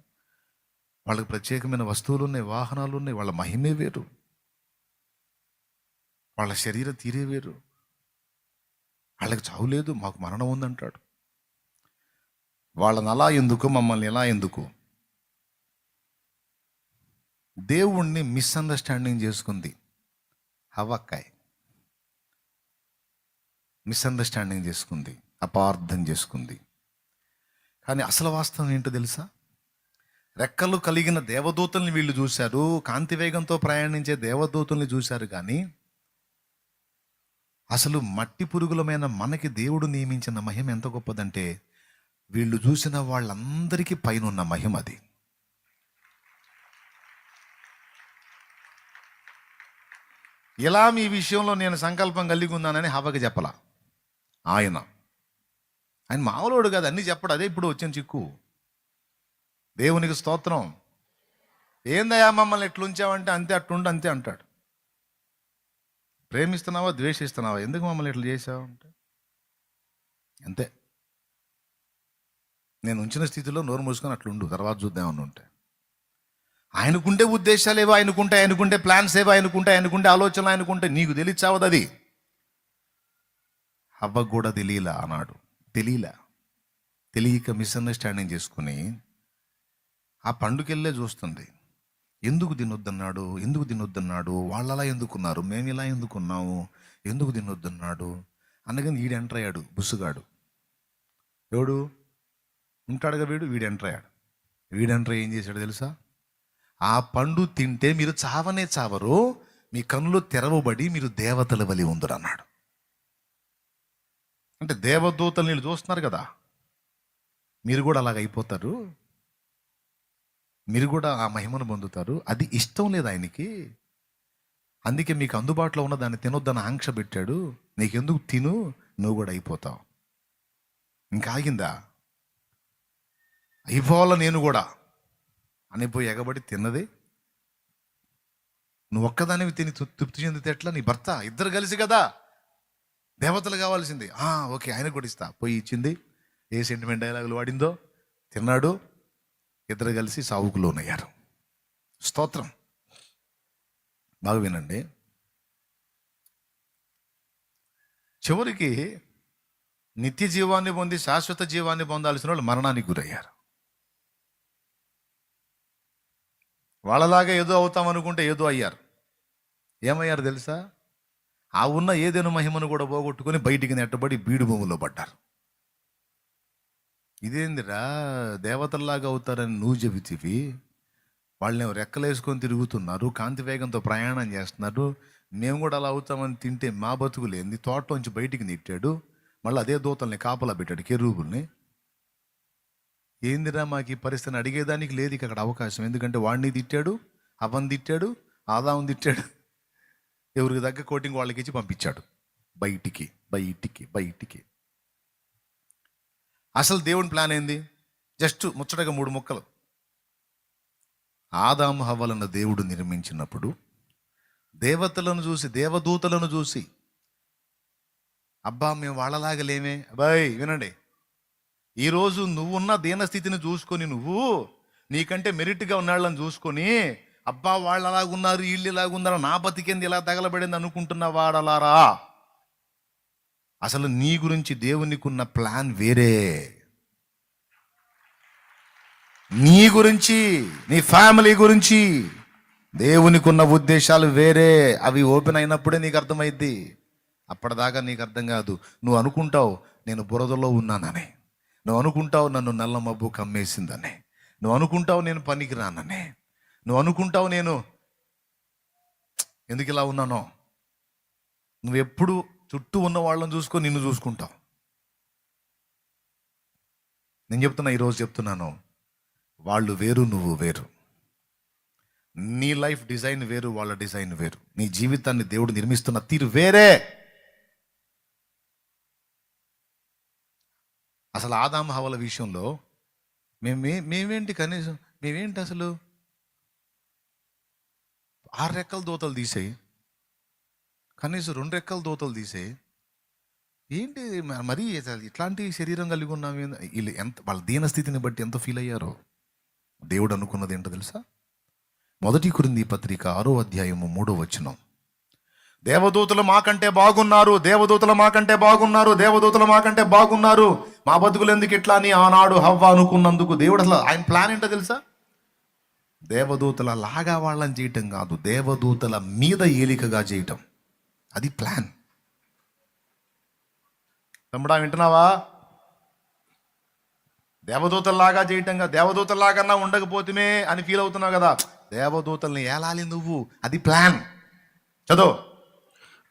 వాళ్ళకి ప్రత్యేకమైన వస్తువులు ఉన్నాయి, వాహనాలు ఉన్నాయి, వాళ్ళ మహిమే వేరు, వాళ్ళ శరీర తీరే వేరు. వాళ్ళకి చావు లేదు, మాకు మరణం ఉందంటాడు. వాళ్ళని అలా ఎందుకు, మమ్మల్ని ఎలా ఎందుకు? దేవుణ్ణి మిస్అండర్స్టాండింగ్ చేసుకుంది హవ్వకాయ్. మిస్అండర్స్టాండింగ్ చేసుకుంది, అపార్థం చేసుకుంది. కానీ అసలు వాస్తవం ఏంటో తెలుసా? రెక్కలు కలిగిన దేవదూతల్ని వీళ్ళు చూశారు, కాంతి వేగంతో ప్రయాణించే దేవదూతల్ని చూశారు, కానీ అసలు మట్టి పురుగులమైన మనకి దేవుడు నియమించిన మహిమ ఎంత గొప్పదంటే, వీళ్ళు చూసిన వాళ్ళందరికీ పైన ఉన్న మహిమ అది. ఇలా మీ విషయంలో నేను సంకల్పం కలిగి ఉన్నానని హవ్వకి చెప్పలా. ఆయన మామూలుడు కాదు, అన్నీ చెప్పడు. అదే ఇప్పుడు వచ్చిన చిక్కు. దేవునికి స్తోత్రం. ఏందయ్యా మమ్మల్ని ఎట్లుంచావంటే, అంతే అట్లుండు, అంతే అంటాడు. ప్రేమిస్తున్నావా, ద్వేషిస్తున్నావా, ఎందుకు మమ్మల్ని ఎట్లా చేసావు అంటే అంతే. నేను ఉంచిన స్థితిలో నోరు మూసుకొని అట్లుండు, తర్వాత చూద్దామని ఉంటే. ఆయనకుంటే ఉద్దేశాలు ఏవో ఆయనకుంటే ప్లాన్స్ ఏవో ఆయనకుంటే ఆలోచనలు ఆయనకుంటే, నీకు తెలియచావదు అది. హవ్వకు కూడా తెలియలా అన్నాడు. తెలియక మిస్అండర్స్టాండింగ్ చేసుకుని ఆ పండుకెళ్ళే చూస్తుంది. ఎందుకు తినొద్దన్నాడు, వాళ్ళు అలా ఎందుకున్నారు, మేము ఇలా ఎందుకున్నాము, ఎందుకు తినొద్దన్నాడు అనగానే వీడు ఎంటర్ అయ్యాడు, బుస్సుగాడు. ఎవడు ఉంటాడుగా వీడు ఎంటర్ అయ్యాడు. ఏం చేశాడు తెలుసా? ఆ పండు తింటే మీరు చావనే చావరు, మీ కన్నులు తెరవబడి మీరు దేవతల వలి ఉందరు అన్నాడు. అంటే దేవదూతలు నీళ్ళు చూస్తున్నారు కదా, మీరు కూడా అలాగ అయిపోతారు, మీరు కూడా ఆ మహిమను పొందుతారు. అది ఇష్టం లేదు ఆయనకి, అందుకే మీకు అందుబాటులో ఉన్న దాన్ని తినొద్దని ఆంక్ష పెట్టాడు. నీకెందుకు, తిను, నువ్వు కూడా అయిపోతావు. ఇంకా ఆగిందా? అయిపోవాల నేను కూడా అని పోయి ఎగబడి తిన్నది. నువ్వు ఒక్కదానివి తిని తృప్తి చెందితే ఎట్లా? నీ భర్త, ఇద్దరు కలిసి కదా దేవతలు కావాల్సింది. ఓకే, ఆయన కూడా ఇస్తా, పోయి ఇచ్చింది. ఏ సెంటిమెంట్ డైలాగులు వాడిందో, తిన్నాడు, ఇద్దరు కలిసి సావుకు లోనయ్యారు. స్తోత్రం. బాగా వినండి. చివరికి నిత్య జీవాన్ని పొంది శాశ్వత జీవాన్ని పొందాల్సిన వాళ్ళు మరణానికి గురయ్యారు. వాళ్ళలాగా ఏదో అవుతాం అనుకుంటే ఏదో అయ్యారు. ఏమయ్యారు తెలుసా? ఆ ఉన్న ఏదేను మహిమను కూడా పోగొట్టుకొని బయటికి నెట్టబడి బీడు భూములో పడ్డారు. ఇదేందిరా, దేవతల్లాగా అవుతారని నువ్వు చెబితివి, వాళ్ళని రెక్కలేసుకొని తిరుగుతున్నారు, కాంతి వేగంతో ప్రయాణం చేస్తున్నారు, మేము కూడా అలా అవుతామని తింటే మా బతుకులేంది? తోటలోంచి బయటికి నెట్టాడు, మళ్ళీ అదే దూతల్ని కాపలా పెట్టాడు, కెరూబుల్ని. ఏందిరా మాకు ఈ పరిస్థితిని అడిగేదానికి లేదు ఇక అక్కడ అవకాశం. ఎందుకంటే వాడిని తిట్టాడు, అవని తిట్టాడు, ఆదాముని తిట్టాడు. ఎవరికి దగ్గర కోటింగ్ వాళ్ళకి ఇచ్చి పంపించాడు బయటికి బయటికి బయటికి. అసలు దేవుని ప్లాన్ ఏంది? జస్ట్ ముచ్చటగా 3 ముక్కలు. ఆదాము హవ్వలను దేవుడు నిర్మించినప్పుడు దేవతలను చూసి, దేవదూతలను చూసి, అబ్బా మేము వాళ్ళలాగా లేమే. అబ్బాయి వినండి, ఈరోజు నువ్వున్న దీనస్థితిని చూసుకొని, నువ్వు నీకంటే మెరిట్గా ఉన్న వాళ్ళని చూసుకొని, అబ్బా వాళ్ళు అలాగున్నారు, వీళ్ళు ఇలాగున్నారు, నా బతికేంది ఇలా తగలబడింది అనుకుంటున్న వాడలారా, అసలు నీ గురించి దేవునికున్న ప్లాన్ వేరే. నీ గురించి, నీ ఫ్యామిలీ గురించి దేవునికి ఉన్న ఉద్దేశాలు వేరే. అవి ఓపెన్ అయినప్పుడే నీకు అర్థమైద్ది. అప్పటిదాకా నీకు అర్థం కాదు. నువ్వు అనుకుంటావు నేను బురదలో ఉన్నానని, నువ్వు అనుకుంటావు నన్ను నల్ల మబ్బు కమ్మేసిందని, నువ్వు అనుకుంటావు నేను పనికి రానని, నువ్వు అనుకుంటావు నేను ఎందుకు ఇలా ఉన్నానో. నువ్వెప్పుడు చుట్టూ ఉన్న వాళ్ళని చూసుకొని నిన్ను చూసుకుంటావు. నేను చెప్తున్నా, ఈరోజు చెప్తున్నాను, వాళ్ళు వేరు, నువ్వు వేరు. నీ లైఫ్ డిజైన్ వేరు, వాళ్ళ డిజైన్ వేరు. నీ జీవితాన్ని దేవుడు నిర్మిస్తున్న తీరు వేరే. అసలు ఆదాము హవ్వల విషయంలో మేమేంటి కనీసం, మేమేంటి అసలు 6 రెక్కల దూతలు తీసేయి, కనీసం 2 రెక్కల దూతలు తీసేయి, ఏంటి మరీ ఇట్లాంటి శరీరం కలిగి ఉన్నాము. వీళ్ళు ఎంత వాళ్ళ దీనస్థితిని బట్టి ఎంత ఫీల్ అయ్యారో. దేవుడు అనుకున్నది ఏంటో తెలుసా? 1 కొరింథీ పత్రిక 6వ అధ్యాయము 3వ వచనం, దేవదూతలు మాకంటే బాగున్నారు, దేవదూతలు మాకంటే బాగున్నారు, దేవదూతలు మాకంటే బాగున్నారు, మా బతుకులు ఎందుకు ఇట్లా అని ఆనాడు హవ్వ అనుకున్నందుకు దేవుడు అసలు ఆయన ప్లాన్ ఏంటో తెలుసా? దేవదూతల లాగా వాళ్ళని చేయటం కాదు, దేవదూతల మీద ఏలికగా చేయటం. అది ప్లాన్. తమ్ముడా వింటున్నావా? దేవదూతల్లాగా చేయటంగా, దేవదూతల్లాగన్నా ఉండకపోతేనే అని ఫీల్ అవుతున్నావు కదా. దేవదూతల్ని ఏలాలి నువ్వు, అది ప్లాన్. చదువు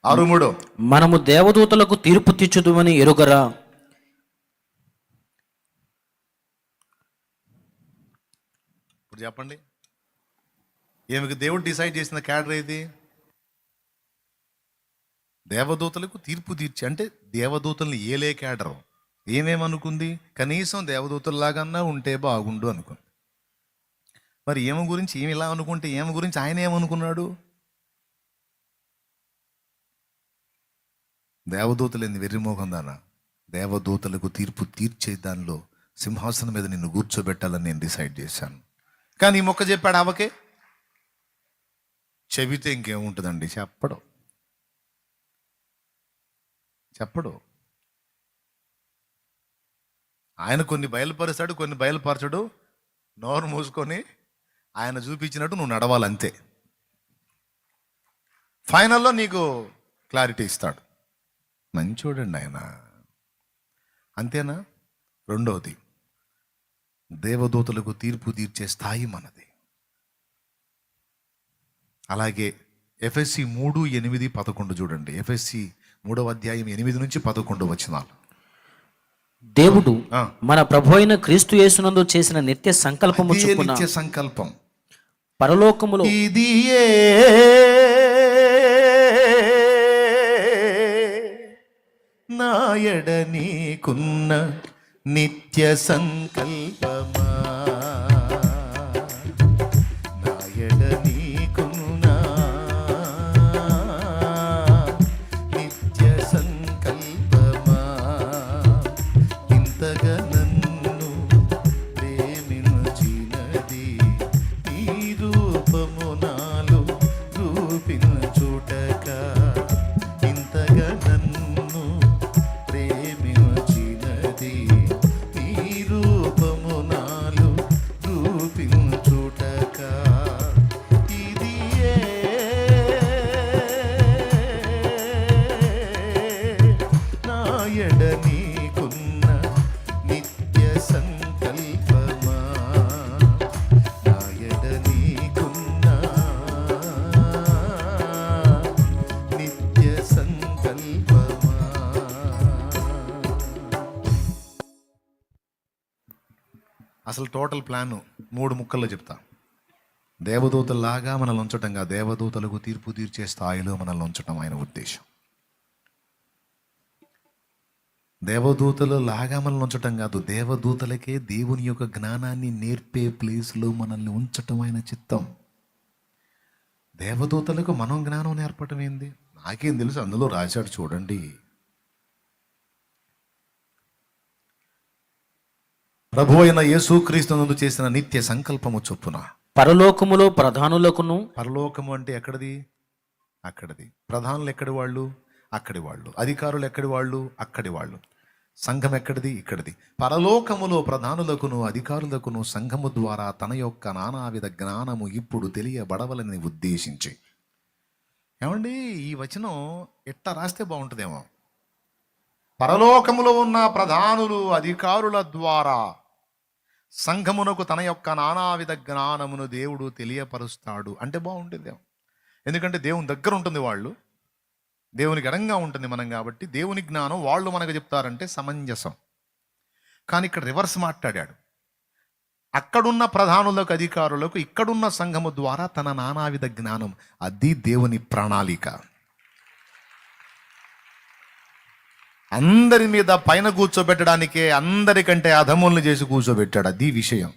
6:3.
మనము దేవదూతలకు తీర్పు తీర్చుదుమని ఎరుగరా.
ఇప్పుడు చెప్పండి, ఏమికి దేవుడు డిసైడ్ చేసిన క్యాడర్ ఇది? దేవదూతలకు తీర్పు తీర్చి, అంటే దేవదూతల్ని ఏలే క్యాడర్. ఏమేమనుకుంది? కనీసం దేవదూతల్లాగన్నా ఉంటే బాగుండు అనుకుంది. మరి ఏమ గురించి ఏమి ఇలా అనుకుంటే ఏమ గురించి ఆయన ఏమనుకున్నాడు? దేవదూతలు ఏంది వెర్రిమోహం దానా? దేవదూతలకు తీర్పు తీర్చే దానిలో సింహాసనం మీద నిన్ను కూర్చోబెట్టాలని నేను డిసైడ్ చేశాను. కానీ ఈ మొక్క చెప్పాడు అవకే. చెబితే ఇంకేముంటుందండి? చెప్పడు. ఆయన కొన్ని బయలుపరుస్తాడు, కొన్ని బయలుపరచడు. నోరు మూసుకొని ఆయన చూపించినట్టు నువ్వు నడవాలంతే. ఫైనల్లో నీకు క్లారిటీ ఇస్తాడు. మంచోడండి ఆయన. అంతేనా? రెండవది, దేవదూతలకు తీర్పు తీర్చే స్థాయి మనది. అలాగే ఎఫెసీ 3:8-11 చూడండి. ఎఫెసీ 3వ అధ్యాయం 8 నుంచి 11 వచనాలు.
దేవుడు మన ప్రభు అయిన క్రీస్తు యేసునందు చేసిన నిత్య సంకల్పము చొప్పున,
నిత్య సంకల్పం
పరలోకములో
ఇది నాయడ నీకున్న నిత్య సంకల్పమా, నాయడ నీకున్న నిత్య సంకల్పమా, ఇంతగా నన్ను ప్రేమించినది ఈ రూపము నాలో చూపించుటక, ఇంతగా నన్ను ప్రేమించినది ఈ రూపము నాలో అసలు టోటల్ ప్లాన్ 3 ముక్కల్లో చెప్తా. దేవదూతల్లాగా మనల్ని ఉంచటంగా, దేవదూతలకు తీర్పు తీర్చే స్థాయిలో మనల్ని ఉంచటం ఆయన ఉద్దేశం. దేవదూతలు లాగా మనల్ని ఉంచటం కాదు, దేవదూతలకే దేవుని యొక్క జ్ఞానాన్ని నేర్పే ప్లేస్లో మనల్ని ఉంచటం ఆయన చిత్తం. దేవదూతలకు మనం జ్ఞానం నేర్పటం ఏంది? నాకేం తెలుసు, అందులో రాశాడు చూడండి. ప్రభు అయిన యేసుక్రీస్తునందు చేసిన నిత్య సంకల్పము చొప్పున.
పరలోకములో ప్రధానులకును.
పరలోకము అంటే ఎక్కడిది? అక్కడిది. ప్రధానులు ఎక్కడి వాళ్ళు? అక్కడి వాళ్ళు. అధికారులు ఎక్కడి వాళ్ళు? అక్కడి వాళ్ళు. సంఘం ఎక్కడిది? ఇక్కడిది. పరలోకములో ప్రధానులకును అధికారులకును సంఘము ద్వారా తన యొక్క నానావిధ జ్ఞానము ఇప్పుడు తెలియబడవలని ఉద్దేశించి. ఏమండి, ఈ వచనం ఎట్లా రాస్తే బాగుంటుందేమో. పరలోకములో ఉన్న ప్రధానులు అధికారుల ద్వారా సంఘమునకు తన యొక్క నానావిధ జ్ఞానమును దేవుడు తెలియపరుస్తాడు అంటే బాగుంటుందేమో. ఎందుకంటే దేవుని దగ్గర ఉంటుంది, వాళ్ళు దేవునికి ఎడంగా ఉంటుంది మనం, కాబట్టి దేవుని జ్ఞానం వాళ్ళు మనకు చెప్తారంటే సమంజసం. కానీ ఇక్కడ రివర్స్ మాట్లాడాడు. అక్కడున్న ప్రధానులకు అధికారులకు ఇక్కడున్న సంఘము ద్వారా తన నానావిధ జ్ఞానం, అది దేవుని ప్రణాళిక. అందరి మీద పైన కూర్చోబెట్టడానికే అందరికంటే అధములను చేసి కూర్చోబెట్టాడు, అది విషయం.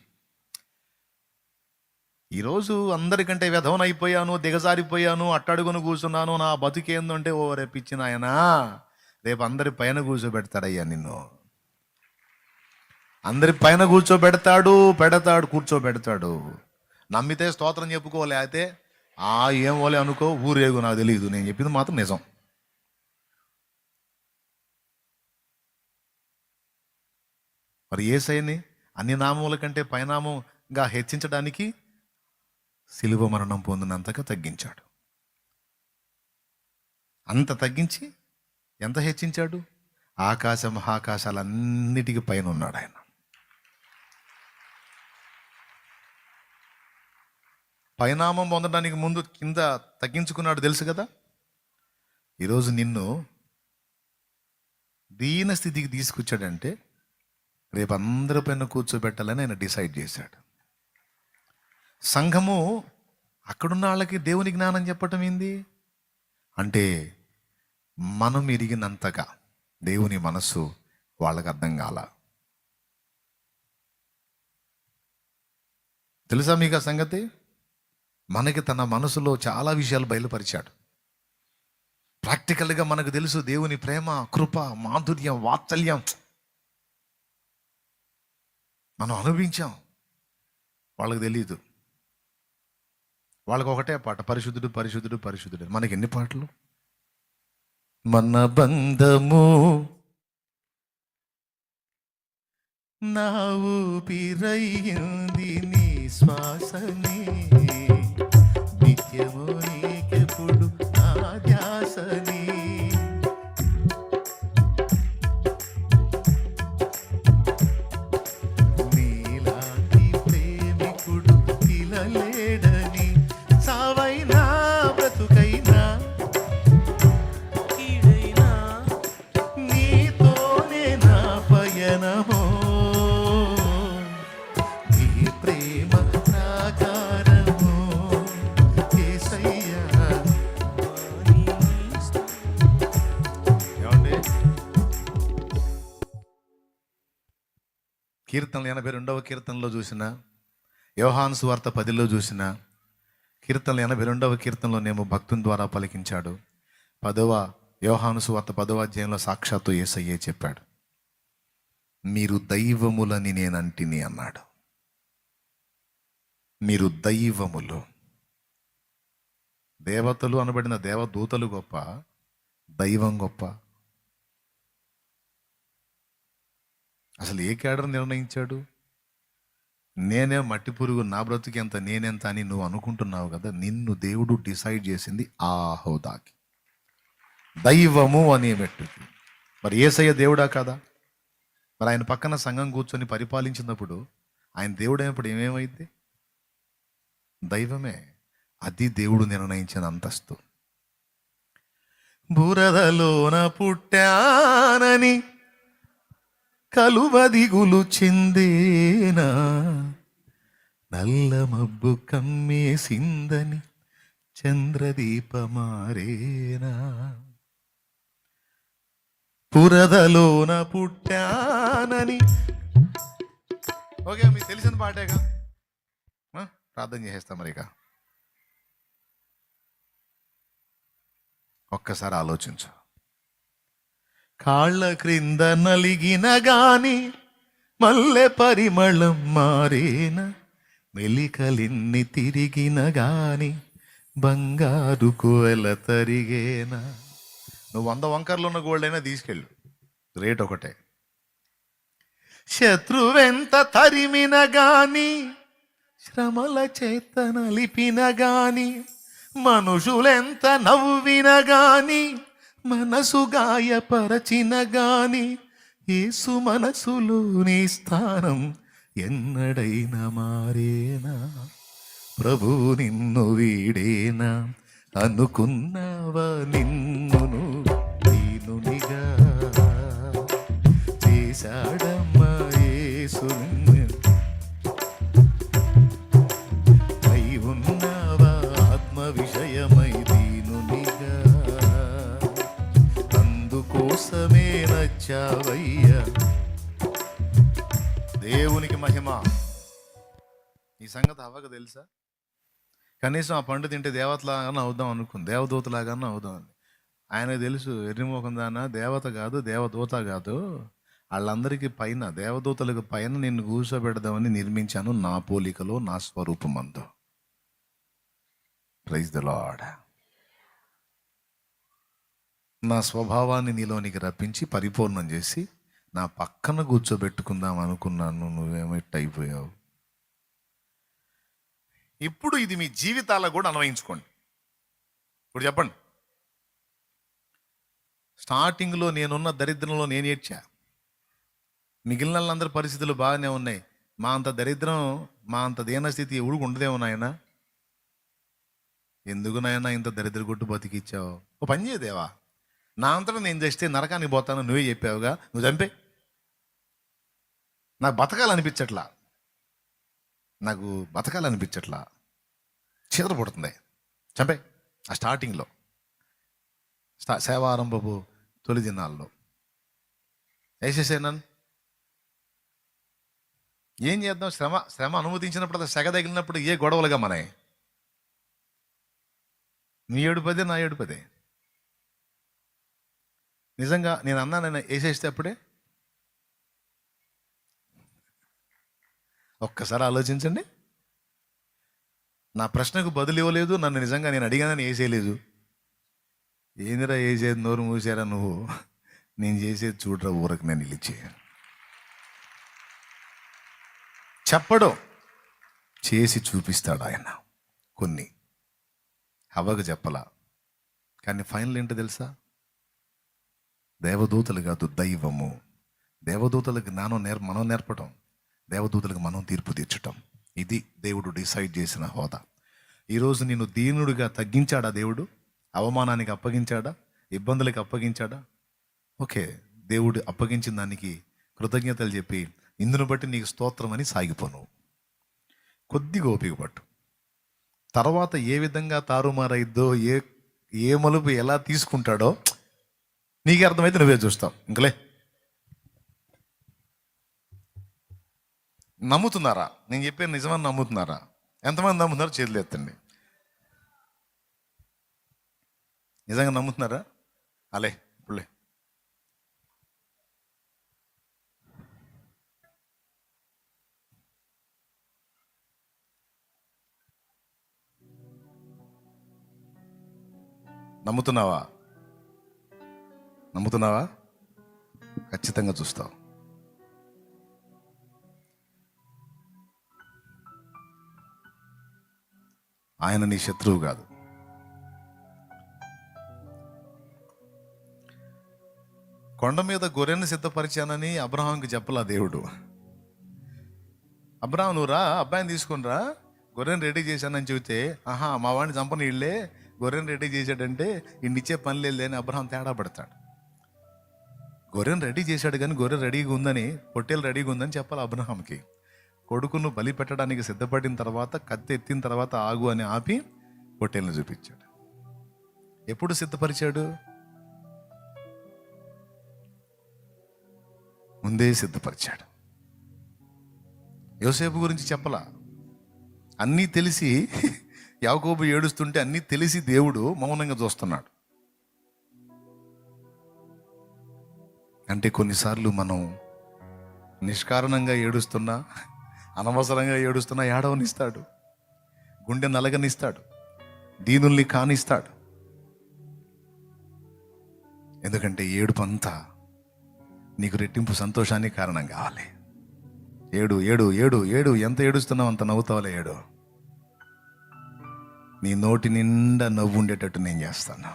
ఈరోజు అందరికంటే వ్యధవనైపోయాను, దిగజారిపోయాను, అట్టడుగును కూర్చున్నాను, నా బతుకేందంటే ఓ రేపిచ్చిన ఆయన రేపు అందరి పైన కూర్చోబెడతాడయ్యా నిన్ను. అందరి పైన కూర్చోబెడతాడు. నమ్మితే స్తోత్రం చెప్పుకోలే, అయితే ఏం ఓలే అనుకో, ఊరేగు, నాకు తెలియదు. నేను చెప్పింది మాత్రం నిజం. మరి యేసయ్యని అన్ని నామముల కంటే పైనామంగా హెచ్చించడానికి శిలువ మరణం పొందినంతగా తగ్గించాడు. అంత తగ్గించి ఎంత హెచ్చించాడు? ఆకాశ మహాకాశాలన్నిటికీ పైన ఉన్నాడు ఆయన. పైనామం పొందడానికి ముందు కింద తగ్గించుకున్నాడు, తెలుసు కదా. ఈరోజు నిన్ను దీన స్థితికి తీసుకొచ్చాడంటే రేపు అందరి పైన కూర్చోబెట్టాలని ఆయన డిసైడ్ చేశాడు. సంఘము అక్కడున్న వాళ్ళకి దేవుని జ్ఞానం చెప్పటం ఏంది అంటే, మనం ఎరిగినంతగా దేవుని మనస్సు వాళ్ళకి అర్థం కాల. తెలుసా మీకు ఆ సంగతి? మనకి తన మనసులో చాలా విషయాలు బయలుపరిచాడు. ప్రాక్టికల్గా మనకు తెలుసు దేవుని ప్రేమ, కృప, మాధుర్యం, వాత్సల్యం మనం అనుభవించాం. వాళ్ళకి తెలియదు. వాళ్ళకి ఒకటే పాట, పరిశుద్ధుడు పరిశుద్ధుడు పరిశుద్ధుడు. మనకి ఎన్ని పాటలు? మన బంధము నా ఊపిరయ్యింది నీ శ్వాసనే, నిత్యము నీకెప్పుడు నా ధ్యాసనే. కీర్తనలు 82వ కీర్తనలో చూసిన, యోహాను సువార్త 10లో చూసిన, కీర్తనలు 82వ కీర్తనలోనేమో భక్తుని ద్వారా పలికించాడు. యోహాను సువార్త 10వ అధ్యాయంలో సాక్షాత్తు యేసయ్యే చెప్పాడు, మీరు దైవములని నేనంటిని అన్నాడు. మీరు దైవములు. దేవతలు అనబడిన దేవదూతలు గొప్ప, దైవం గొప్ప. అసలు ఏ కేడర్ నిర్ణయించాడు? నేనే మట్టి పురుగు, నా బ్రతుకి ఎంత, నేనెంత అని నువ్వు అనుకుంటున్నావు కదా. నిన్ను దేవుడు డిసైడ్ చేసింది ఆ హోదాకి, దైవము అనే మెట్టుకి. మరి యేసయ్య దేవుడా కదా? మరి ఆయన పక్కన సంఘం కూర్చొని పరిపాలించినప్పుడు ఆయన దేవుడైనప్పుడు ఏమేమైంది? దైవమే. అది దేవుడు నిర్ణయించిన అంతస్తు. బురదలోన పుట్టానని కలువదిగులు చెందేనా, నల్ల మబ్బు కమ్మేసిందని చంద్రదీపమారేనా, పురదలోన పుట్టానని. ఓకే, మీకు తెలిసిన పాటేగా, ప్రార్థన చేసేస్తాం మరి. ఇక ఒక్కసారి ఆలోచించు. కాళ్ళ క్రింద నలిగిన గాని మల్లె పరిమళం మారేన, మెలికలిన్ని తిరిగిన గాని బంగారు కోవెల తరిగేనా. నువ్వు 100 వంకర్లు ఉన్న గోల్డ్ అయినా తీసుకెళ్ళు, రేట్ ఒకటే. శత్రువెంత తరిమిన గాని, శ్రమల చేత నలిపిన గాని, మనుషులెంత నవ్విన గాని, మనసు గాయపరచిన గాని, యేసు మనసులో నీ స్థానం ఎన్నడైనా మారేనా, ప్రభు నిన్ను వీడేనా, అనుకున్నావా నిన్నును దీనునిగా చేశాడమ్మా యేసు నిన్ను, అయి ఉన్నావా ఆత్మ విషయమై దీనునిగా, అందుకోసమే నచ్చావయ్యా. దేవునికి మహిమ. ఈ సంగతి అవ్వక తెలుసా? కనీసం ఆ పండు తింటే దేవతలాగానే అవుదాం అనుకుంది, దేవదూతలాగానే అవుదామని. ఆయనకు తెలుసు, ఎర్రిమోకం దానా దేవత కాదు, దేవదూత కాదు, వాళ్ళందరికీ పైన, దేవదూతలకు పైన నిన్ను కూర్చోబెడదామని నిర్మించాను, నా పోలికలో నా స్వరూపమందు. Praise the lord. నా స్వభావాన్ని నీలోనికి రప్పించి పరిపూర్ణం చేసి నా పక్కన కూర్చోబెట్టుకుందాం అనుకున్నాను, నువ్వేమిట్టయిపోయావు. ఇప్పుడు ఇది మీ జీవితాలకు కూడా అన్వయించుకోండి. ఇప్పుడు చెప్పండి, స్టార్టింగ్లో నేనున్న దరిద్రంలో నేను ఏడ్చా, మిగిలిన వాళ్ళందరి పరిస్థితులు బాగానే ఉన్నాయి, మా అంత దరిద్రం, మా అంత దీనస్థితి ఎవడికి ఉండదేమో నాయన. ఎందుకు నాయన ఇంత దరిద్ర గుట్టు బతికిచ్చావు? ఓ పని చేయదేవా, నా అంతటా నేను చేస్తే నరకానికి పోతాను, నువ్వే చెప్పావుగా, నువ్వు చంపే. నాకు బతకాలనిపించట్లా, నాకు బతకాలనిపించట్లా, చీదర పుడుతుంది, చంపే. ఆ స్టార్టింగ్లో సేవారంభపు తొలి దినాల్లో వేసేసాను. ఏం చేద్దాం, శ్రమ అనుమతించినప్పుడు, అది సెగ తగిలినప్పుడు ఏ గొడవలుగా మనవి. నీ ఏడుపదే నా ఏడుపదే. నిజంగా నేను అన్నానైనా వేసేస్తే అప్పుడే. ఒక్కసారి ఆలోచించండి. నా ప్రశ్నకు బదులు ఇవ్వలేదు, నన్ను నిజంగా నేను అడిగానని వేసేయలేదు. ఏందిరా వేసేది, నోరు మూసారా నువ్వు, నేను చేసేది చూడరా ఊరకు నేను నిలిచి. చెప్పడం చేసి చూపిస్తాడు ఆయన. కొన్ని హవ్వకు చెప్పలా, కానీ ఫైనల్ ఏంటో తెలుసా? దేవదూతలు కాదు, దైవము. దేవదూతలకు మనం నేర్పడం, దేవదూతలకు మనం తీర్పు తీర్చటం. ఇది దేవుడు డిసైడ్ చేసిన హోదా. ఈరోజు నిన్ను దీనుడిగా తగ్గించాడా దేవుడు? అవమానానికి అప్పగించాడా? ఇబ్బందులకు అప్పగించాడా? ఓకే, దేవుడు అప్పగించిన దానికి కృతజ్ఞతలు చెప్పి ఇందును బట్టి నీకు స్తోత్రం అని సాగిపోను. కొద్దిగా ఓపిక పట్టు. తర్వాత ఏ విధంగా తారుమారైద్దో, ఏ మలుపు ఎలా తీసుకుంటాడో నీకే అర్థమైతే నువ్వే చూస్తావు. ఇంకలే, నమ్ముతున్నారా? నేను చెప్పాను నిజమని నమ్ముతున్నారా? ఎంతమంది నమ్ముతున్నారో చేతులు ఎత్తండి. నిజంగా నమ్ముతున్నారా? అలే ఇప్పుడులే. నమ్ముతున్నావా? ఖచ్చితంగా చూస్తావు. ఆయన నీ శత్రువు కాదు. కొండ మీద గొర్రెను సిద్ధపరిచానని అబ్రహాంకి చెప్పలా దేవుడు. అబ్రహాం, నువ్వు రా, అబ్బాయిని తీసుకుని రా, గొర్రెను రెడీ చేశానని చెబితే, ఆహా మా వాడిని చంపని ఇళ్ళే, గొర్రెను రెడీ చేశాడంటే ఇన్నిచ్చే పని లేదు అని అబ్రహాం తేడా పడతాడు. గొర్రెను రెడీ చేశాడు, కానీ గొర్రె రెడీగా ఉందని, పొట్టేలు రెడీగా ఉందని చెప్పాలి అబ్రహాంకి. కొడుకును బలి పెట్టడానికి సిద్ధపడిన తర్వాత, కత్తి ఎత్తిన తర్వాత ఆగు అని ఆపి పొట్టేలను చూపించాడు. ఎప్పుడు సిద్ధపరిచాడు? ముందే సిద్ధపరిచాడు. యోసేపు గురించి చెప్పలా. అన్నీ తెలిసి యాకోబు ఏడుస్తుంటే అన్నీ తెలిసి దేవుడు మౌనంగా చూస్తున్నాడు. అంటే కొన్నిసార్లు మనం నిష్కారణంగా ఏడుస్తున్నా, అనవసరంగా ఏడుస్తున్నా ఏడవనిస్తాడు, గుండె నలగనిస్తాడు, దీనుల్ని కానిస్తాడు. ఎందుకంటే ఏడుపంతా నీకు రెట్టింపు సంతోషానికి కారణం కావాలి. ఏడు ఏడు ఏడు ఏడు, ఎంత ఏడుస్తున్నావు అంత నవ్వుతావులే. ఏడు. నీ నోటి నిండా నవ్వు ఉండేటట్టు నేను చేస్తాను.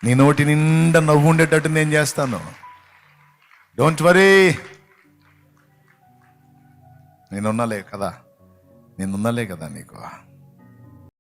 నీ నోటి నిండా నవ్వు ఉండేటట్టు నేను చేస్తాను. Don't worry. నేనున్నాలే కదా నీకు.